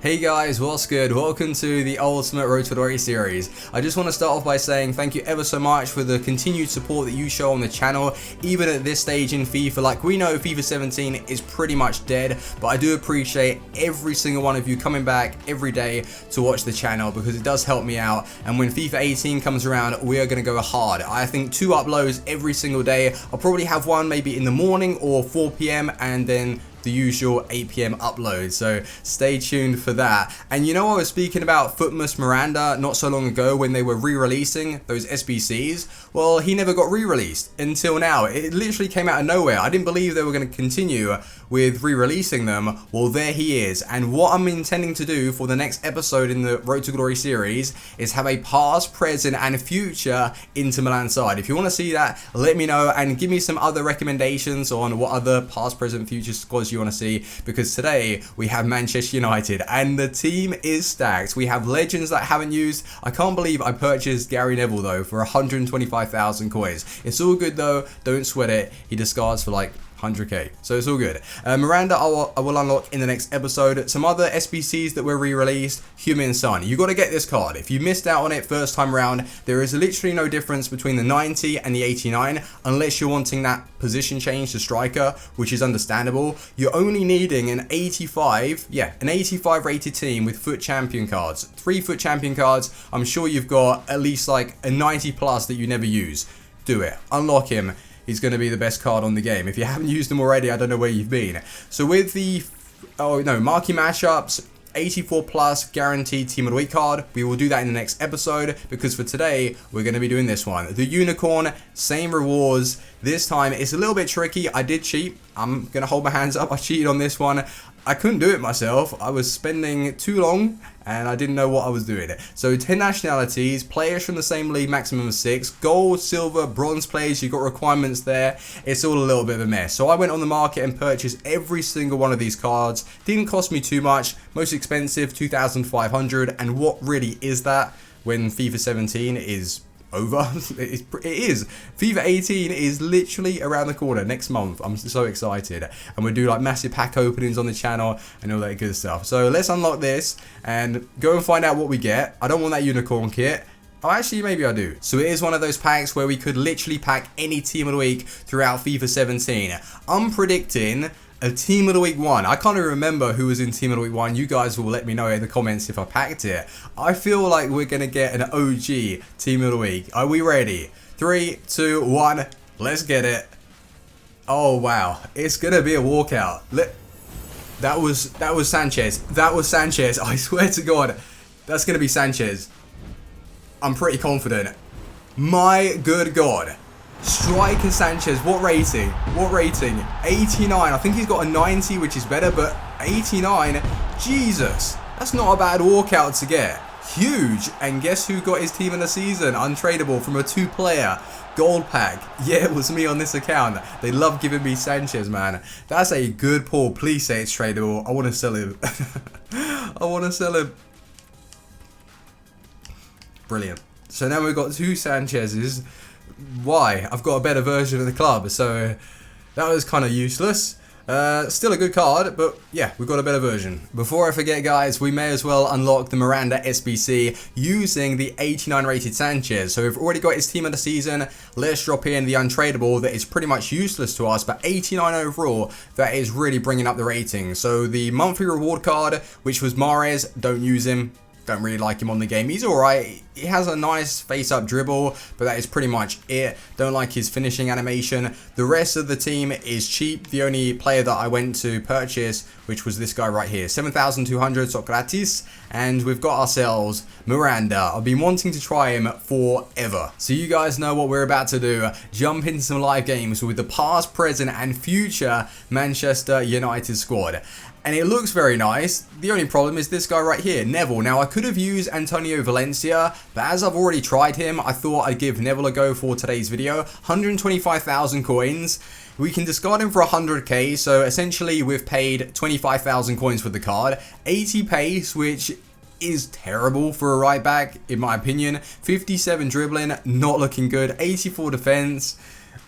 Hey guys, what's good? Welcome to the Ultimate Road to Glory series. I just want to start off by saying thank you ever so much for the continued support that you show on the channel, even at this stage in FIFA. Like, we know FIFA 17 is pretty much dead, but I do appreciate every single one of you coming back every day to watch the channel because it does help me out. And when FIFA 18 comes around, we are going to go hard. I think 2 uploads every single day. I'll probably have one maybe in the morning or 4 PM and then the usual 8 PM upload, so stay tuned for that. And you know, I was speaking about Footmus Miranda not so long ago when they were re-releasing those SBCs. Well, he never got re-released until now. It literally came out of nowhere. I didn't believe they were going to continue with re-releasing them. Well, there he is. And what I'm intending to do for the next episode in the Road to Glory series is have a past, present and future Inter Milan side. If you want to see that, let me know and give me some other recommendations on what other past, present, future squads you want to see, because today we have Manchester United and the team is stacked. We have legends that I haven't used. I can't believe I purchased Gary Neville though for 125,000 coins. It's all good though, don't sweat it. He discards for like 100k, so it's all good. Miranda I will unlock in the next episode. Some other SBCs that were re-released. Human Son, you got to get this card. If you missed out on it first time around, there is literally no difference between the 90 and the 89 unless you're wanting that position change to striker, which is understandable. You're only needing an 85, an 85 rated team with foot champion cards. 3 foot champion cards. I'm sure you've got at least like a 90 plus that you never use. Do it, unlock him. He's going to be the best card on the game. If you haven't used them already, I don't know where you've been. So with the, marquee matchups, 84 plus guaranteed team of the week card. We will do that in the next episode because for today, we're going to be doing this one. The unicorn, same rewards. This time, it's a little bit tricky. I did cheat. I'm going to hold my hands up. I cheated on this one. I couldn't do it myself. I was spending too long and I didn't know what I was doing. So 10 nationalities, players from the same league, maximum of 6, gold, silver, bronze players, you've got requirements there. It's all a little bit of a mess. So I went on the market and purchased every single one of these cards. Didn't cost me too much. Most expensive, 2,500. And what really is that when FIFA 17 is over? It is. FIFA 18 is literally around the corner next month. I'm so excited, and we'll do like massive pack openings on the channel and all that good stuff. So let's unlock this and go and find out what we get. I don't want that unicorn kit. Oh, actually, maybe I do. So it is one of those packs where we could literally pack any team of the week throughout FIFA 17. I'm predicting a team of the week 1. I can't even remember who was in team of the week 1. You guys will let me know in the comments if I packed it. I feel like we're going to get an OG team of the week. Are we ready? 3, 2, 1. Let's get it. Oh, wow. It's going to be a walkout. That was Sanchez. That was Sanchez. I swear to God. That's going to be Sanchez. I'm pretty confident. My good God. Striker Sanchez, what rating? What rating? 89. I think he's got a 90, which is better, but 89, Jesus, that's not a bad walkout to get. Huge. And guess who got his team in the season? Untradeable from a 2-player gold pack. Yeah, it was me on this account. They love giving me Sanchez, man. That's a good pull. Please say it's tradable. I want to sell him. I want to sell him. Brilliant. So now we've got 2 Sanchez's. Why? I've got a better version of the club, so that was kind of useless. Still a good card, but yeah, we've got a better version. Before I forget, guys, we may as well unlock the Miranda SBC using the 89 rated Sanchez. So we've already got his team of the season. Let's drop in the untradeable that is pretty much useless to us, but 89 overall, that is really bringing up the rating. So the monthly reward card, which was Mahrez, don't use him. Don't really like him on the game. He's alright. He has a nice face-up dribble, but that is pretty much it. Don't like his finishing animation. The rest of the team is cheap. The only player that I went to purchase, which was this guy right here, 7,200 Socrates, and we've got ourselves Miranda. I've been wanting to try him forever. So you guys know what we're about to do. Jump into some live games with the past, present, and future Manchester United squad. And it looks very nice. The only problem is this guy right here, Neville. Now, I could have used Antonio Valencia, but as I've already tried him, I thought I'd give Neville a go for today's video. 125,000 coins. We can discard him for 100k, so essentially we've paid 25,000 coins for the card. 80 pace, which is terrible for a right back, in my opinion. 57 dribbling, not looking good. 84 defense.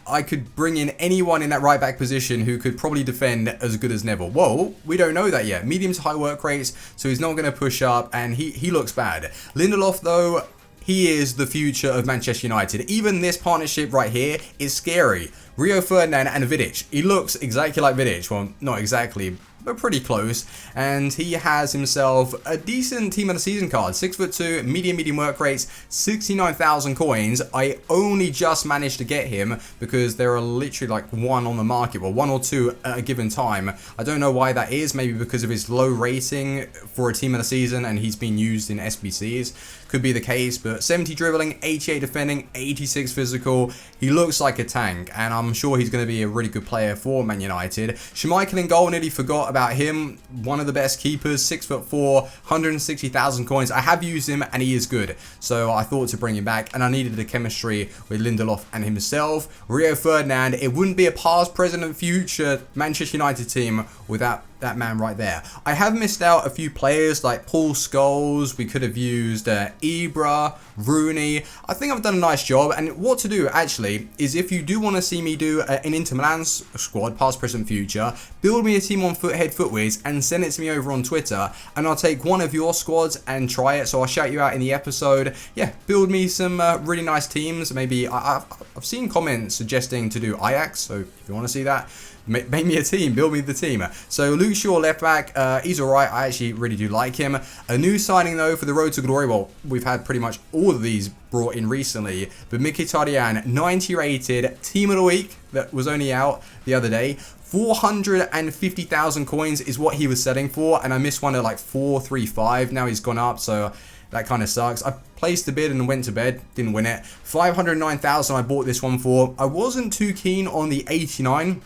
I could bring in anyone in that right back position who could probably defend as good as Neville. Whoa, we don't know that yet. Medium to high work rates, so he's not going to push up, and he looks bad. Lindelof, though, he is the future of Manchester United. Even this partnership right here is scary. Rio Ferdinand and Vidic. He looks exactly like Vidic. Well, not exactly, but pretty close. And he has himself a decent team of the season card. 6'2", medium work rates, 69,000 coins. I only just managed to get him because there are literally like one on the market, well, one or two at a given time. I don't know why that is. Maybe because of his low rating for a team of the season and he's been used in SBCs. Could be the case, but 70 dribbling, 88 defending, 86 physical. He looks like a tank, and I'm sure he's going to be a really good player for Man United. Schmeichel in goal, nearly forgot about him. One of the best keepers, 6'4", 160,000 coins. I have used him, and he is good, so I thought to bring him back, and I needed the chemistry with Lindelof and himself. Rio Ferdinand, it wouldn't be a past, present, and future Manchester United team without that man right there. I have missed out a few players like Paul Scholes. We could have used Ibra, Rooney. I think I've done a nice job, and what to do actually is if you do want to see me do an Inter Milan squad, past, present, future, build me a team on Head Footwiz and send it to me over on Twitter, and I'll take one of your squads and try it. So I'll shout you out in the episode. Yeah, build me some really nice teams. Maybe I've seen comments suggesting to do Ajax, so if you want to see that, make me a team, build me the team. So Luke Shaw, left back, he's alright. I actually really do like him. A new signing though for the road to glory. Well, we've had pretty much all of these brought in recently, but Mkhitaryan, 90 rated, team of the week, that was only out the other day. 450,000 coins is what he was selling for, and I missed one at like 435. Now he's gone up, so that kind of sucks. I placed the bid and went to bed, didn't win it. 509,000 I bought this one for. I wasn't too keen on the 89.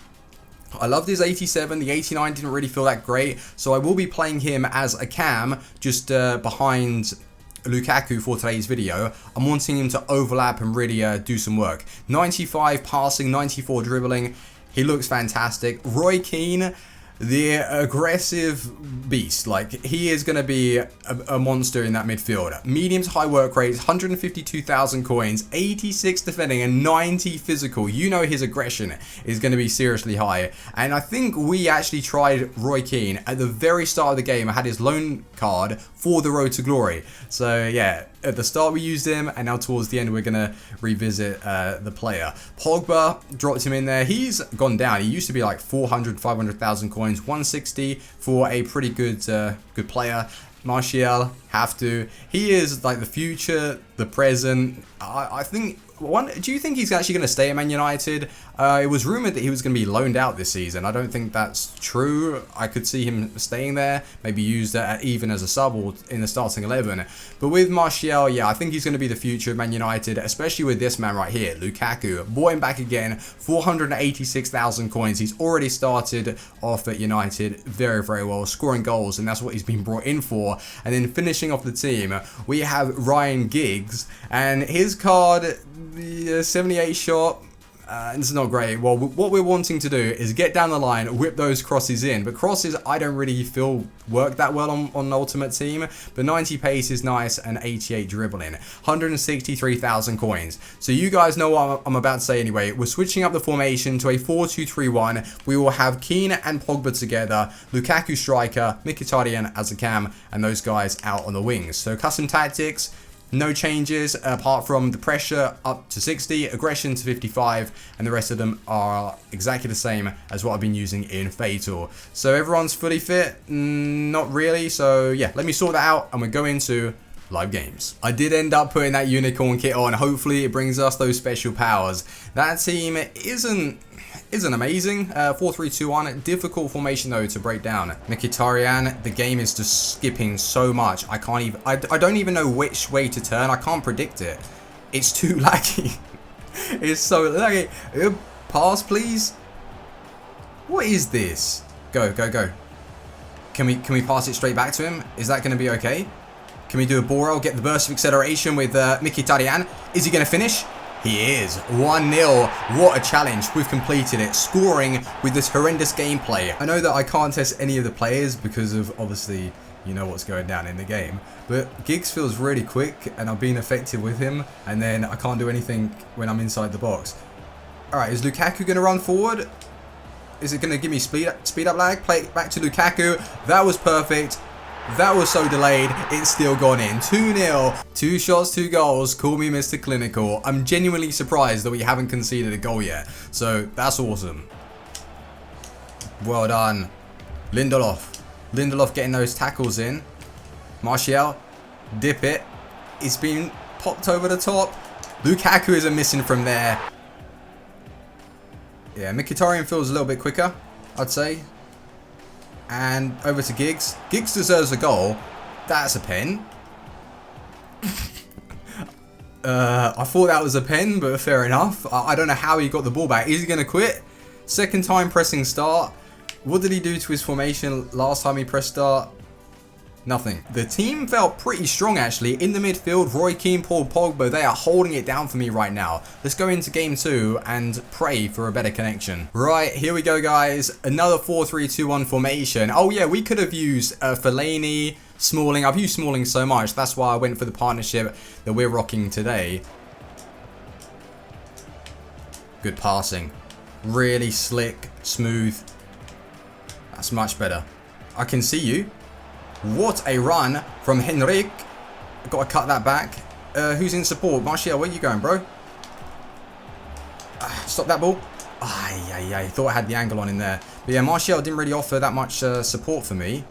I loved his 87, the 89 didn't really feel that great, so I will be playing him as a cam, just behind Lukaku for today's video. I'm wanting him to overlap and really do some work. 95 passing, 94 dribbling, he looks fantastic. Roy Keane, the aggressive beast, like he is going to be a monster in that midfield. Medium to high work rates, 152,000 coins, 86 defending and 90 physical. You know his aggression is going to be seriously high, and I think we actually tried Roy Keane at the very start of the game. I had his loan card for the road to glory, so yeah, at the start we used him, and now towards the end we're going to revisit the player. Pogba, dropped him in there. He's gone down. He used to be like 400, 500,000 coins, 160 for a pretty good good player. Martial, have to. He is like the future, the present. I think. Do you think he's actually going to stay at Man United? It was rumored that he was going to be loaned out this season. I don't think that's true. I could see him staying there, maybe used even as a sub or in the starting 11. But with Martial, yeah, I think he's going to be the future of Man United, especially with this man right here, Lukaku. Bought him back again, 486,000 coins. He's already started off at United very, very well, scoring goals, and that's what he's been brought in for. And then finishing off the team, we have Ryan Giggs, and his card, the 78 shot, it's not great. Well, what we're wanting to do is get down the line, whip those crosses in, but crosses I don't really feel work that well on Ultimate Team, but 90 pace is nice and 88 dribbling, 163,000 coins. So you guys know what I'm about to say anyway. We're switching up the formation to a 4-2-3-1. We will have Keane and Pogba together, Lukaku striker, Mkhitaryan as a cam, and those guys out on the wings. So custom tactics, no changes apart from the pressure up to 60, aggression to 55, and the rest of them are exactly the same as what I've been using in Fatal. So everyone's fully fit? Not really. So yeah, let me sort that out and we'll go into live games. I did end up putting that unicorn kit on. Hopefully it brings us those special powers. That team isn't amazing. 4-3-2-1, difficult formation though to break down. Mkhitaryan, the game is just skipping so much. I don't even know which way to turn. I can't predict it. It's too laggy. It's so laggy. Pass, please. What is this? Go, go, go. Can we pass it straight back to him? Is that going to be okay? Can we do a ball roll, get the burst of acceleration with Mkhitaryan? Is he going to finish? He is. 1-0. What a challenge. We've completed it. Scoring with this horrendous gameplay. I know that I can't test any of the players because of, obviously, you know what's going down in the game. But Giggs feels really quick and I've been effective with him. And then I can't do anything when I'm inside the box. Alright, is Lukaku going to run forward? Is it going to give me speed up lag? Play it back to Lukaku. That was perfect. That was so delayed. It's still gone in. 2-0. 2 shots, 2 goals. Call me Mr. Clinical. I'm genuinely surprised that we haven't conceded a goal yet. So, that's awesome. Well done. Lindelof. Lindelof getting those tackles in. Martial. Dip it. It's been popped over the top. Lukaku isn't missing from there. Yeah, Mkhitaryan feels a little bit quicker, I'd say. And over to Giggs. Giggs deserves a goal. That's a pen. I thought that was a pen, but fair enough. I don't know how he got the ball back. Is he going to quit? Second time pressing start. What did he do to his formation last time he pressed start? Nothing. The team felt pretty strong actually. In the midfield, Roy Keane, Paul Pogba, they are holding it down for me right now. Let's go into game 2 and pray for a better connection. Right, here we go guys. Another 4-3-2-1 formation. Oh yeah, we could have used Fellaini, Smalling. I've used Smalling so much. That's why I went for the partnership that we're rocking today. Good passing. Really slick, smooth. That's much better. I can see you. What a run from Henrik. Got to cut that back. Who's in support? Martial, where you going, bro? Stop that ball. Ay. Thought I had the angle on in there. But yeah, Martial didn't really offer that much support for me.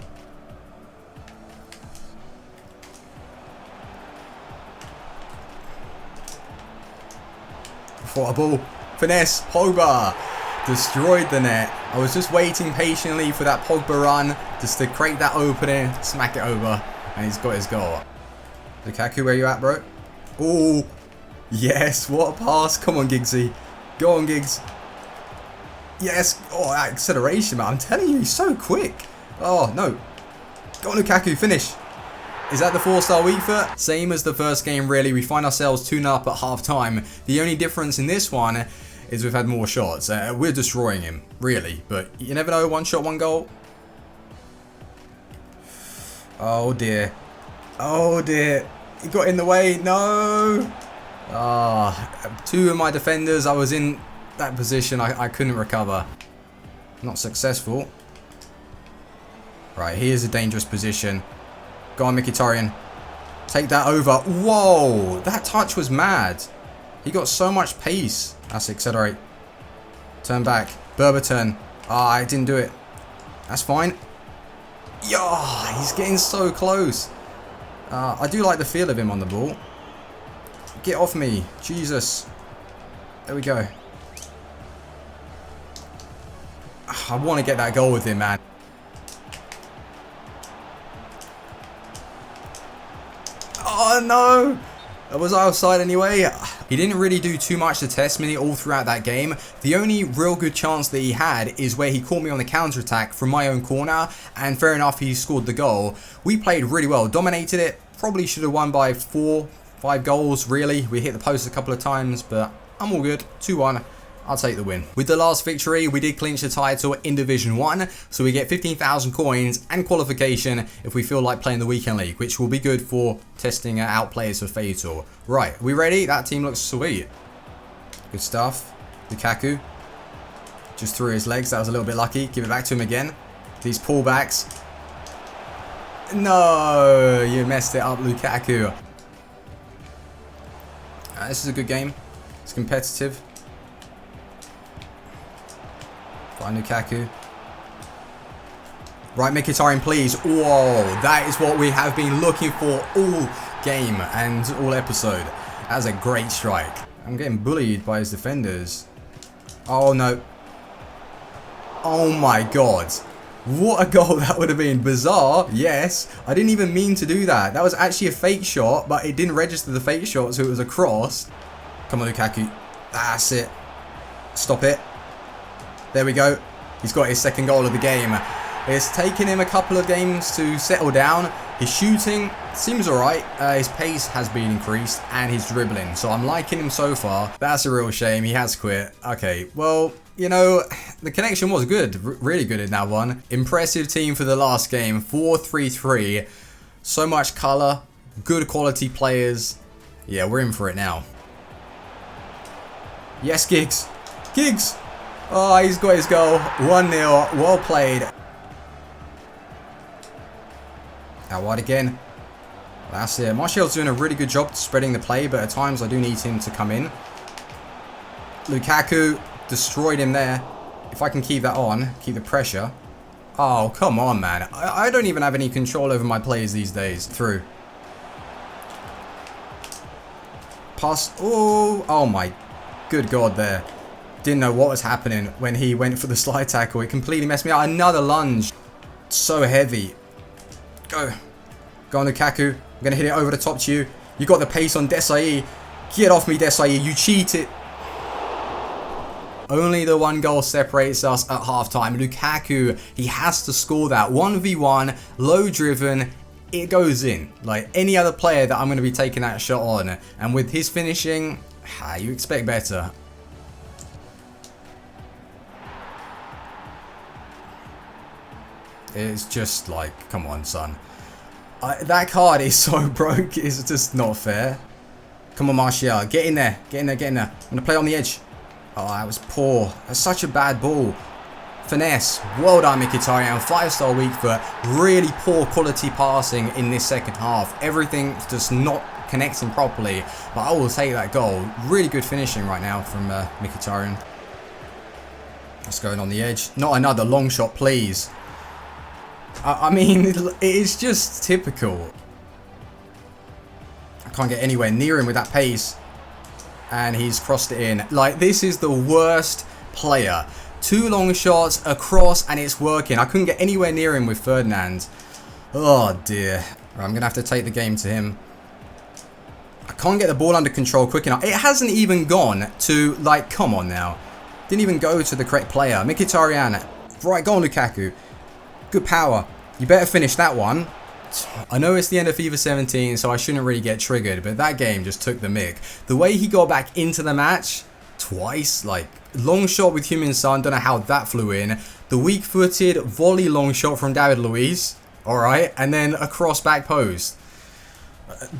What a ball. Finesse. Pogba. Destroyed the net. I was just waiting patiently for that Pogba run, just to create that opening, smack it over, and he's got his goal. Lukaku, where you at, bro? Oh, yes, what a pass. Come on, Giggsy. Go on, Giggs. Yes. Oh, that acceleration, man. I'm telling you, he's so quick. Oh, no. Go on, Lukaku, finish. Is that the 4-star weak foot? Same as the first game, really. We find ourselves 2-0 up at half-time. The only difference in this one is we've had more shots. We're destroying him, really. But you never know, 1 shot, 1 goal. Oh, dear. Oh, dear. He got in the way. No. 2 of my defenders, I was in that position. I couldn't recover. Not successful. Right, here's a dangerous position. Go on, Mkhitaryan. Take that over. Whoa, that touch was mad. He got so much pace. That's accelerate. Turn back. Berberton. I didn't do it. That's fine. Yeah, he's getting so close. I do like the feel of him on the ball. Get off me. Jesus. There we go. I want to get that goal with him, man. Oh, no. Was I offside anyway? He didn't really do too much to test me all throughout that game. The only real good chance that he had is where he caught me on the counter-attack from my own corner, and fair enough, he scored the goal. We played really well, dominated it, probably should have won by 4-5 goals, really. We hit the post a couple of times, but I'm all good. 2-1. I'll take the win. With the last victory, we did clinch the title in Division 1, so we get 15,000 coins and qualification if we feel like playing the Weekend League, which will be good for testing out players for Fatal. Right, we ready? That team looks sweet. Good stuff. Lukaku just threw his legs. That was a little bit lucky. Give it back to him again. These pullbacks. No, you messed it up, Lukaku. This is a good game. It's competitive. Find Lukaku. Right, Mkhitaryan, please. Whoa, that is what we have been looking for all game and all episode. That was a great strike. I'm getting bullied by his defenders. Oh, no. Oh, my God. What a goal that would have been. Bizarre, yes. I didn't even mean to do that. That was actually a fake shot, but it didn't register the fake shot, so it was a cross. Come on, Lukaku. That's it. Stop it. There we go. He's got his second goal of the game. It's taken him a couple of games to settle down. His shooting seems alright. His pace has been increased and his dribbling. So I'm liking him so far. That's a real shame. He has quit. Okay, well, you know, the connection was good. Really good in that one. Impressive team for the last game. 4-3-3. So much colour. Good quality players. Yeah, we're in for it now. Yes, Giggs. Giggs. Oh, he's got his goal. 1-0. Well played. Out wide again. That's it. Martial's doing a really good job spreading the play, but at times I do need him to come in. Lukaku destroyed him there. If I can keep that on, keep the pressure. Oh, come on, man. I don't even have any control over my plays these days. Through. Pass. Oh my good God there. Didn't know what was happening when he went for the slide tackle. It completely messed me up. Another lunge. So heavy. Go. Go on, Lukaku. I'm going to hit it over the top to you. You got the pace on Desai. Get off me, Desai. You cheated. Only the 1 goal separates us at halftime. Lukaku, he has to score that. 1v1, low driven. It goes in. Like any other player that I'm going to be taking that shot on. And with his finishing, you expect better. It's just like, come on, son. That card is so broke. It's just not fair. Come on, Martial. Get in there. Get in there. Get in there. I'm going to play on the edge. Oh, that was poor. That's such a bad ball. Finesse. Well done, Mkhitaryan. 5-star week foot. Really poor quality passing in this second half. Everything just not connecting properly. But I will take that goal. Really good finishing right now from Mkhitaryan. Let's go in on the edge. Not another long shot, please. I mean, it's just typical. I can't get anywhere near him with that pace. And he's crossed it in. Like, this is the worst player. 2 long shots across and it's working. I couldn't get anywhere near him with Ferdinand. Oh, dear. Right, I'm going to have to take the game to him. I can't get the ball under control quick enough. It hasn't even gone to, like, come on now. Didn't even go to the correct player. Mkhitaryan. Right, go on, Lukaku. Good power. You better finish that one. I know it's the end of FIFA 17, so I shouldn't really get triggered, but that game just took the mick. The way he got back into the match, twice, like, long shot with Heung-min Son, don't know how that flew in. The weak-footed volley long shot from David Luiz, alright, and then a cross back post.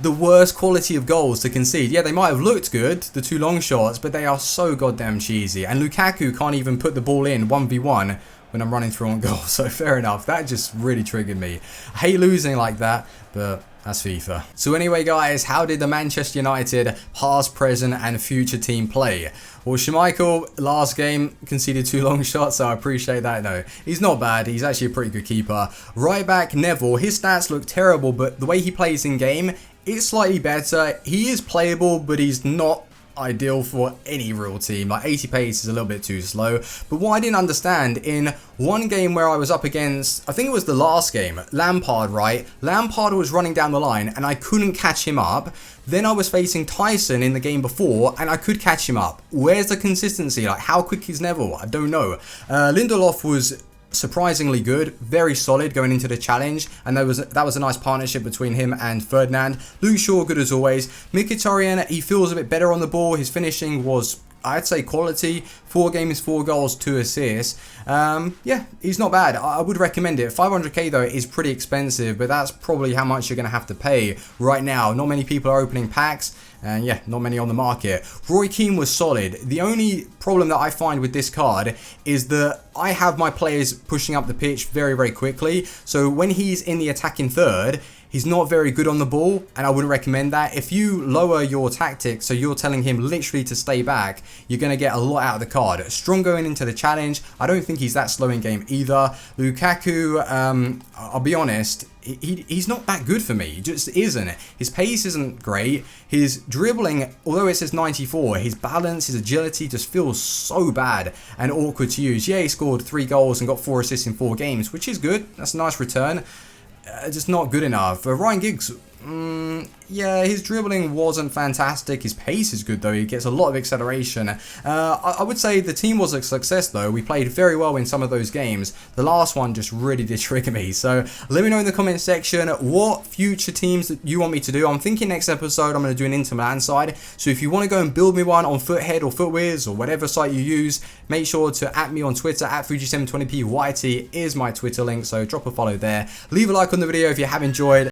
The worst quality of goals to concede. Yeah, they might have looked good, the 2 long shots, but they are so goddamn cheesy. And Lukaku can't even put the ball in 1v1 when I'm running through on goal. So fair enough. That just really triggered me. I hate losing like that, but that's FIFA. So anyway, guys, how did the Manchester United past, present, and future team play? Well, Schmeichel, last game, conceded 2 long shots, so I appreciate that, though. He's not bad. He's actually a pretty good keeper. Right back, Neville. His stats look terrible, but the way he plays in game, it's slightly better. He is playable, but he's not ideal for any real team. Like 80 pace is a little bit too slow. But what I didn't understand, in one game where I was up against, I think it was the last game, Lampard, right? Lampard was running down the line and I couldn't catch him up. Then I was facing Tyson in the game before and I could catch him up. Where's the consistency? Like, how quick is Neville? I don't know. Lindelof was surprisingly good, very solid going into the challenge, and that was a nice partnership between him and Ferdinand. Luke Shaw, good as always. Mkhitaryan, he feels a bit better on the ball. His finishing was, I'd say, quality. 4 games, 4 goals, 2 assists. Yeah, he's not bad. I would recommend it. 500k though is pretty expensive, but that's probably how much you're going to have to pay right now. Not many people are opening packs. And yeah, not many on the market. Roy Keane was solid. The only problem that I find with this card is that I have my players pushing up the pitch very, very quickly. So when he's in the attacking third, he's not very good on the ball, and I wouldn't recommend that. If you lower your tactics, so you're telling him literally to stay back, you're going to get a lot out of the card. Strong going into the challenge. I don't think he's that slow in game either. Lukaku, I'll be honest, he's not that good for me. He just isn't. His pace isn't great. His dribbling, although it says 94, his balance, his agility just feels so bad and awkward to use. Yeah, he scored 3 goals and got 4 assists in 4 games, which is good. That's a nice return. Just not good enough. Ryan Giggs, yeah, his dribbling wasn't fantastic. His pace is good though. He gets a lot of acceleration. I would say the team was a success though. We played very well in some of those games. The last one just really did trigger me. So let me know in the comment section what future teams that you want me to do. I'm thinking next episode I'm going to do an Inter Milan side. So if you want to go and build me one on Foothead or Footwiz or whatever site you use, make sure to @ me on Twitter at Fuji720p. YT is my Twitter link, so drop a follow there. Leave a like on the video if you have enjoyed.